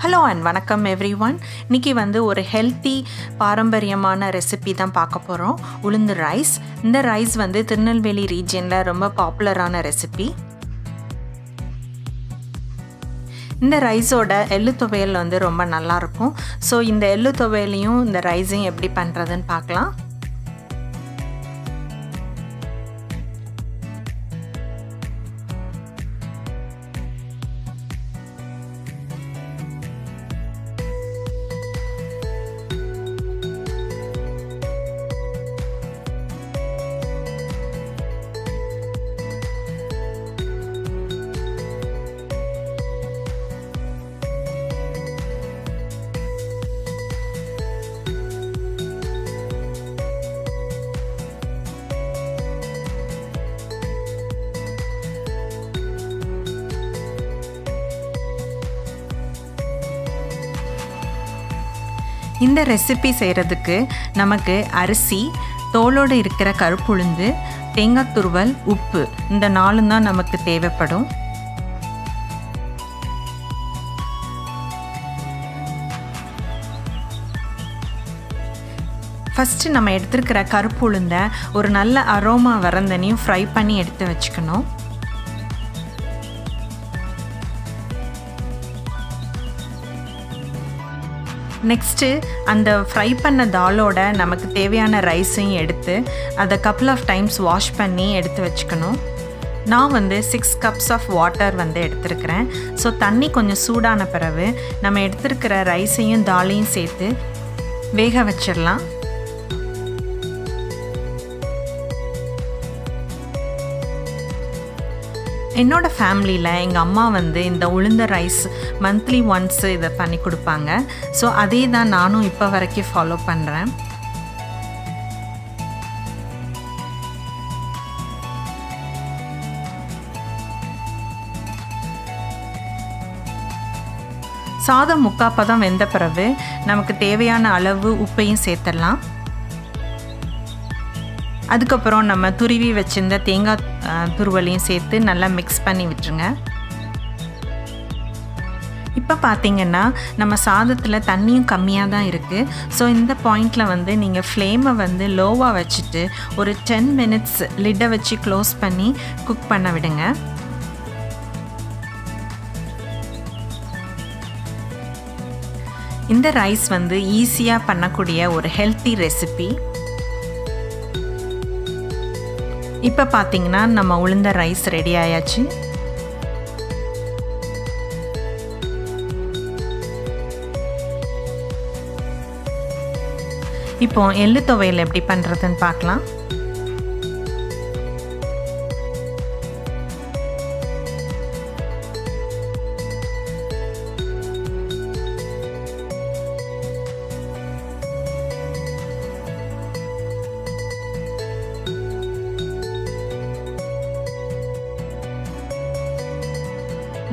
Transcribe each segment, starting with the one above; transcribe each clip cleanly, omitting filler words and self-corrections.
Hello and வணக்கம் everyone. இன்றைக்கி ஒரு ஹெல்த்தி பாரம்பரியமான ரெசிபி தான் பார்க்க போகிறோம். உளுந்து ரைஸ். இந்த ரைஸ் திருநெல்வேலி ரீஜியனில் ரொம்ப பாப்புலரான ரெசிபி. இந்த ரைஸோட எள்ளு துவையல் ரொம்ப நல்லாயிருக்கும். ஸோ இந்த எள்ளு துவையலையும் இந்த ரைஸையும் எப்படி பண்ணுறதுன்னு பார்க்கலாம். இந்த ரெசிபி செய்கிறதுக்கு நமக்கு அரிசி, தோலோடு இருக்கிற கருப்புளுந்து, தேங்காய் துருவல், உப்பு இந்த 4 தான் நமக்கு தேவைப்படும். ஃபஸ்ட்டு நம்ம எடுத்துருக்கிற கருப்புளுந்தை ஒரு நல்ல அரோமா வரந்தனையும் ஃப்ரை பண்ணி எடுத்து வச்சுக்கணும். நெக்ஸ்ட்டு அந்த ஃப்ரை பண்ண தாலோட நமக்கு தேவையான ரைஸையும் எடுத்து அதை கப்புள் ஆஃப் டைம்ஸ் வாஷ் பண்ணி எடுத்து வச்சுக்கணும். நான் 6 cups ஆஃப் வாட்டர் எடுத்துருக்கிறேன். ஸோ தண்ணி கொஞ்சம் சூடான பிறகு நம்ம எடுத்துருக்கிற ரைஸையும் தாலையும் சேர்த்து வேக வச்சிடலாம். என்னோடய ஃபேமிலியில் எங்கள் அம்மா இந்த உளுந்த ரைஸ் மந்த்லி ஒன்ஸ் இதை பண்ணி கொடுப்பாங்க. ஸோ அதே தான் நானும் இப்போ வரைக்கும் ஃபாலோ பண்ணுறேன். சாதம் 3/4 பதம் வெந்த பிறகு நமக்கு தேவையான அளவு உப்பையும் சேர்த்துடலாம். அதுக்கப்புறம் நம்ம துருவி வச்சிருந்த தேங்காய் துருவலையும் சேர்த்து நல்லா மிக்ஸ் பண்ணி விட்டுருங்க. இப்போ பார்த்திங்கன்னா நம்ம சாதத்தில் தண்ணியும் கம்மியாக தான் இருக்குது. ஸோ இந்த பாயிண்டில் நீங்கள் ஃப்ளேமை லோவாக வச்சுட்டு ஒரு 10 minutes லிட்டை வச்சு க்ளோஸ் பண்ணி குக் பண்ண விடுங்க. இந்த ரைஸ் ஈஸியாக பண்ணக்கூடிய ஒரு ஹெல்த்தி ரெசிபி. இப்போ பார்த்திங்கன்னா நம்ம உளுந்த ரைஸ் ரெடி ஆயாச்சு. இப்போ எள்ளு துவையல் எப்படி பண்ணுறதுன்னு பார்க்கலாம்.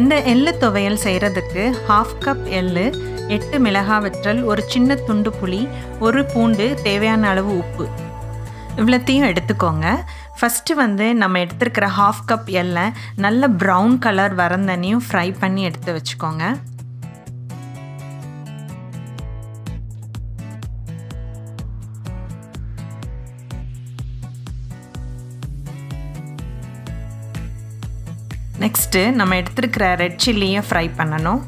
இந்த எள்ளு துவையல் செய்கிறதுக்கு 1/2 cup எள்ளு, 8 மிளகாய் வற்றல், ஒரு சின்ன துண்டு புளி, ஒரு பூண்டு, தேவையான அளவு உப்பு இவ்வளோத்தையும் எடுத்துக்கோங்க. ஃபஸ்ட்டு நம்ம எடுத்துருக்கிற 1/2 cup எள்ளை நல்ல ப்ரௌன் கலர் வரந்தனையும் ஃப்ரை பண்ணி எடுத்து வச்சுக்கோங்க. நெக்ஸ்ட்டு நம்ம எடுத்துருக்கிற ரெட் சில்லியை ஃப்ரை பண்ணணும்.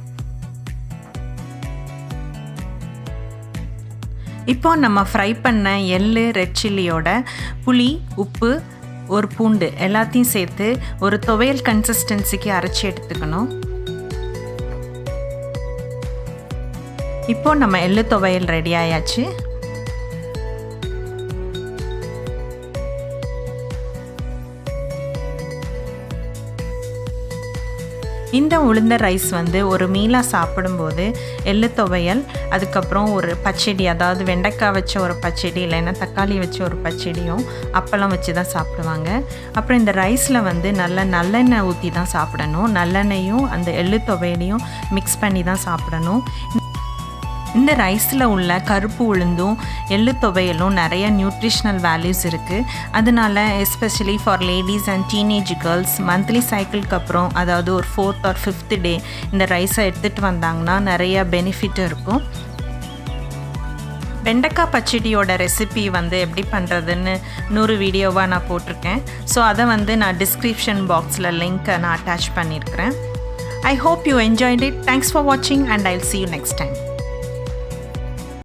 இப்போ நம்ம ஃப்ரை பண்ண எள்ளு, ரெட் சில்லியோட புளி, உப்பு, ஒரு பூண்டு எல்லாத்தையும் சேர்த்து ஒரு துவையல் கன்சிஸ்டன்சிக்கு அரைச்சி எடுத்துக்கணும். இப்போ நம்ம எள்ளு துவையல் ரெடி ஆயாச்சு. இந்த உளுந்த ரைஸ் ஒரு மீலாக சாப்பிடும்போது எள்ளு துவையல், அதுக்கப்புறம் ஒரு பச்சடி, அதாவது வெண்டைக்காய் வச்ச ஒரு பச்சடி, இல்லைன்னா தக்காளி வச்ச ஒரு பச்சடியும் அப்பளம் வச்சு தான் சாப்பிடுவாங்க. அப்புறம் இந்த ரைஸில் நல்லெண்ணெய் ஊற்றி தான் சாப்பிடணும். நல்லெண்ணெயும் அந்த எள்ளு துவையலையும் மிக்ஸ் பண்ணி தான் சாப்பிடணும். இந்த ரைஸில் உள்ள கருப்பு உளுந்தும் எள்ளு துவையலும் நிறைய நியூட்ரிஷனல் வேல்யூஸ் இருக்குது. அதனால especially for ladies and teenage girls monthly சைக்கிளுக்கு அப்புறம், அதாவது ஒரு 4th or 5th டே இந்த ரைஸை எடுத்துகிட்டு வந்தாங்கன்னா நிறைய பெனிஃபிட் இருக்கும். வெண்டைக்காய் பச்சடியோட ரெசிபி வந்து எப்படி பண்ணுறதுன்னு 100 வீடியோவாக நான் போட்டிருக்கேன். ஸோ அதை வந்து நான் டிஸ்கிரிப்ஷன் பாக்ஸில் லிங்க்கை நான் அட்டாச் பண்ணியிருக்கிறேன். I hope you enjoyed it. Thanks for watching and I'll see you next time.